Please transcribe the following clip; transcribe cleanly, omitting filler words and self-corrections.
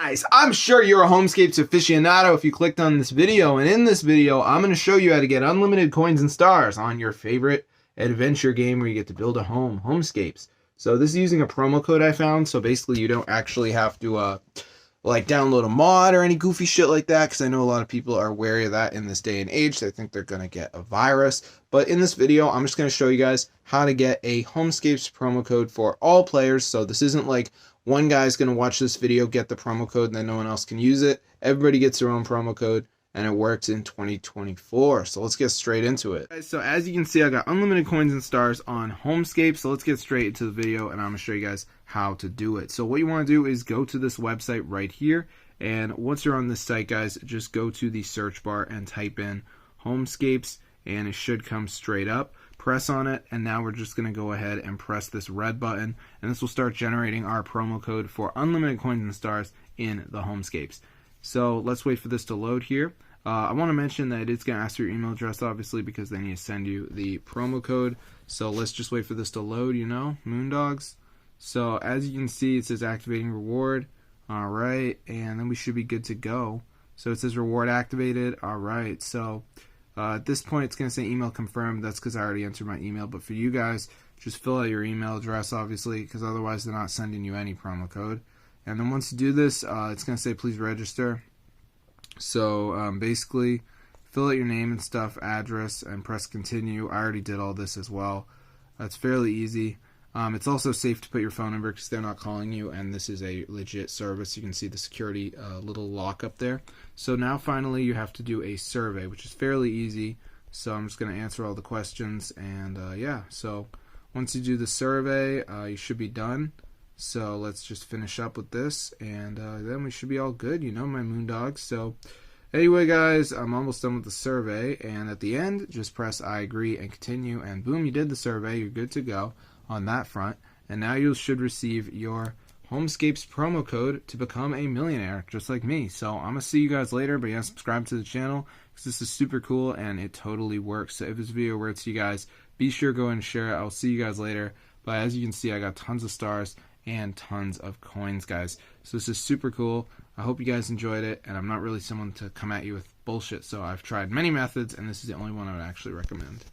Guys, I'm sure you're a Homescapes aficionado if you clicked on this video, and in this video I'm going to show you how to get unlimited coins and stars on your favorite adventure game where you get to build a home, Homescapes. So this is using a promo code I found, so basically you don't actually have to like download a mod or any goofy shit like that, because I know a lot of people are wary of that in this day and age. They think they're going to get a virus. But in this video, I'm just going to show you guys how to get a Homescapes promo code for all players. So this isn't like one guy's going to watch this video, get the promo code, and then no one else can use it. Everybody gets their own promo code, and it works in 2024. So let's get straight into it. So as you can see, I got unlimited coins and stars on Homescapes. So let's get straight into the video, and I'm going to show you guys how to do it. So what you want to do is go to this website right here, and once you're on this site, guys, just go to the search bar and type in Homescapes, and it should come straight up. Press on it, and now we're just going to go ahead and press this red button, and this will start generating our promo code for unlimited coins and stars in the Homescapes. So let's wait for this to load here. I want to mention that it's going to ask for your email address, obviously, because they need to send you the promo code. So let's just wait for this to load, Moondogs. So as you can see, it says activating reward. Alright, and then we should be good to go. So it says reward activated. Alright, so at this point it's going to say email confirmed. That's because I already entered my email. But for you guys, just fill out your email address, obviously, because otherwise they're not sending you any promo code. And then once you do this, it's going to say please register. So basically, fill out your name and stuff, address, and press continue. I already did all this as well. It's fairly easy. It's also safe to put your phone number because they're not calling you, and this is a legit service. You can see the security little lock up there. So now finally you have to do a survey, which is fairly easy. So I'm just going to answer all the questions, and yeah, so once you do the survey, you should be done. So let's just finish up with this, and then we should be all good, my Moondogs. So anyway, guys, I'm almost done with the survey, and at the end, just press I agree and continue, and boom, you did the survey. You're good to go on that front, and now you should receive your Homescapes promo code to become a millionaire, just like me. So I'm gonna see you guys later, but yeah, subscribe to the channel because this is super cool and it totally works. So if this video works for you guys, be sure to go and share it. I'll see you guys later. But as you can see, I got tons of stars and tons of coins, guys. So this is super cool. I hope you guys enjoyed it, and I'm not really someone to come at you with bullshit, so I've tried many methods, and this is the only one I would actually recommend.